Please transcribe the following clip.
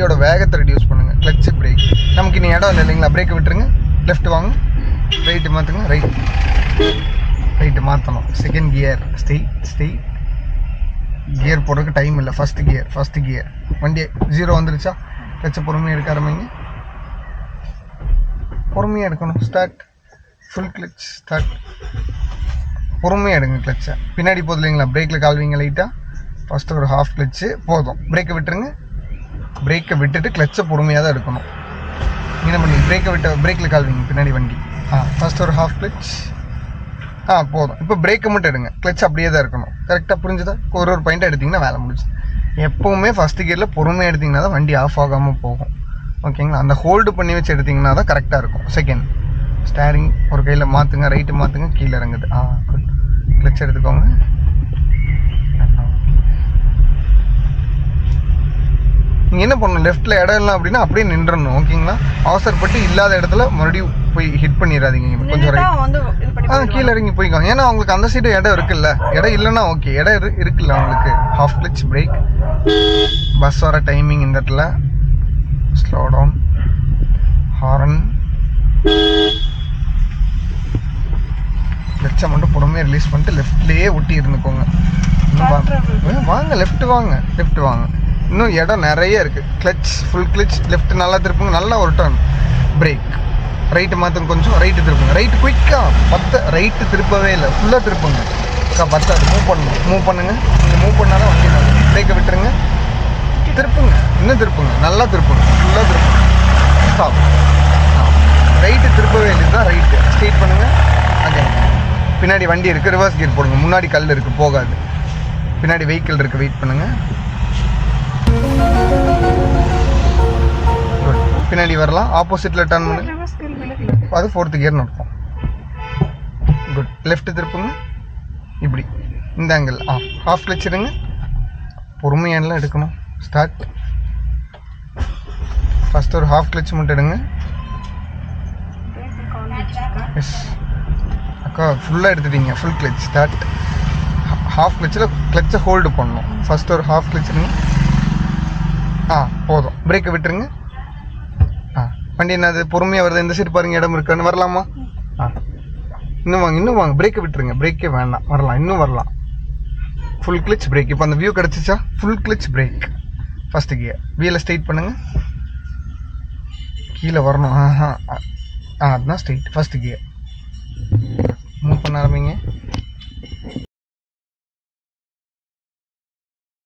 வண்டியோட வேகத்தை ரெடியூஸ் பண்ணுங்கள். கிளச்சு பிரேக் நமக்கு இனி இடம் இல்லை இல்லைங்களா, பிரேக்கை விட்டுருங்க. லெஃப்ட் வாங்க, ரைட்டு மாற்றுங்க, ரைட்டு மாற்றணும். செகண்ட் கியர் ஸ்டெய் கியர் போடுறதுக்கு டைம் இல்லை. ஃபஸ்ட்டு கியர் வண்டி 0 வந்துருச்சா, கிளச்சை பொறுமையாக எடுக்க ஆரம்பிங்க. பொறுமையாக எடுக்கணும். Start, full clutch, start. பொறுமையாக எடுங்க கிளச்சை. பின்னாடி போகுது இல்லைங்களா, பிரேக்கில் கால்வீங்க லைட்டாக. ஃபஸ்ட்டு ஒரு ஹாஃப் கிளச்சு போதும். பிரேக்கை விட்டுருங்க. பிரேக்கை விட்டுட்டு கிளச்சை பொறுமையாக தான் எடுக்கணும். என்ன பண்ணி பிரேக்கில் கால்வீங்க பின்னாடி வண்டி. ஃபஸ்ட்டு ஒரு ஹாஃப் கிளச். போதும். இப்போ பிரேக்கை மட்டும் எடுங்க. கிளச் அப்படியே தான் இருக்கணும். கரெக்டாக புரிஞ்சுதா? ஒரு பாயிண்ட்டாக எடுத்திங்கன்னா வேலை முடிச்சு. எப்போவுமே ஃபஸ்ட்டு கியரில் பொறுமையாக எடுத்திங்கன்னா தான் வண்டி ஆஃப் ஆகாமல் போகும். ஓகேங்களா? அந்த ஹோல்டு பண்ணி வச்சு எடுத்திங்கன்னா தான் கரெக்டாக இருக்கும். செகண்ட் ஸ்டேரிங் ஒரு கையில் மாற்றுங்க, ரைட்டு மாற்றுங்க, கீழே இறங்குது. குட். கிளச் எடுத்துக்கோங்க. நீங்கள் என்ன பண்ணணும், லெஃப்ட்டில் இடம் இல்லை அப்படின்னா அப்படியே நின்றுடணும். ஓகேங்களா? அவசரப்பட்டு இல்லாத இடத்துல மறுபடியும் போய் ஹிட் பண்ணிடாதீங்க. கொஞ்சம் ரைட் கீழே இறங்கி போய்க்கோங்க. ஏன்னா அவங்களுக்கு அந்த சைடு இடம் இருக்குல்ல. இடம் இல்லைன்னா ஓகே, இடம் இருக்குல்ல அவங்களுக்கு. Half clutch brake. பஸ் வர டைமிங் இந்த இடத்துல. Slow down, horn. கிளச்சை மட்டும் பொறுமையாக ரிலீஸ் பண்ணிட்டு லெஃப்ட்லேயே ஒட்டி இருந்துக்கோங்க. வாங்க லெஃப்ட் வாங்க. இன்னும் இடம் நிறைய இருக்குது. Clutch full clutch. லெஃப்ட் நல்லா திருப்புங்க. நல்லா ஒரு டர்ன். பிரேக். ரைட்டு மாற்றுங்க, கொஞ்சம் ரைட்டு திருப்புங்க. ரைட்டு குயிக்காக ரைட்டு திருப்பவே இல்லை, ஃபுல்லாக திருப்புங்க. 10 மூவ் பண்ணுங்க. நீங்கள் மூவ் பண்ணால் தான் வண்டி மாறும். பிரேக்கை விட்டுருங்க. திருப்புங்க, இன்னும் திருப்புங்க, நல்லா திருப்புங்க, ஃபுல்லாக திருப்புங்க. ஸ்டாப். ரைட்டு திருப்பவே இல்லை, இதுதான் ரைட்டு. ஸ்ட்ரெயிட் பண்ணுங்கள். அகைன் பின்னாடி வண்டி இருக்குது, ரிவர்ஸ் கியர் போடுங்க. முன்னாடி கல் இருக்குது, போகாது. பின்னாடி வெஹிக்கிள் இருக்குது, வெயிட் பண்ணுங்கள். பின்னாடி வரலாம். ஆப்போசிட்டில் டர்ன் பண்ணுங்க. அது 4th கியர் நடக்கும். குட். லெஃப்ட் திருப்புங்க. இப்படி இந்த ஆங்கிள். ஹாஃப் கிளச் எடுங்க. பொறுமையெல்லாம் எடுக்கணும். ஸ்டார்ட். ஃபஸ்ட்டு ஒரு ஹாஃப் கிளச் மட்டும் எடுங்க. எஸ் அக்கா, ஃபுல்லாக எடுத்துட்டீங்க. Full clutch. ஸ்டார்ட். ஹாஃப் கிளச்சில் கிளச்சை ஹோல்டு பண்ணணும். ஃபஸ்ட்டு ஒரு ஹாஃப் கிளச் எடுங்க. போதும். பிரேக்கை விட்டுருங்க. வண்டி என்னது பொறுமையாக வருது. இந்த சைடு பாருங்கள், இடம் இருக்கான்னு. வரலாமா? இன்னும் வாங்க. பிரேக்கை விட்டுருங்க. பிரேக்கே வேண்டாம், வரலாம், இன்னும் வரலாம். Full clutch brake. இப்போ அந்த வியூ கிடச்சிச்சா? Full clutch brake. First gear. வீலை ஸ்ட்ரெயிட் பண்ணுங்கள். கீழே வரணும். அதுதான் ஸ்ட்ரெயிட். First gear. மூவ் பண்ண ஆரம்பிங்க.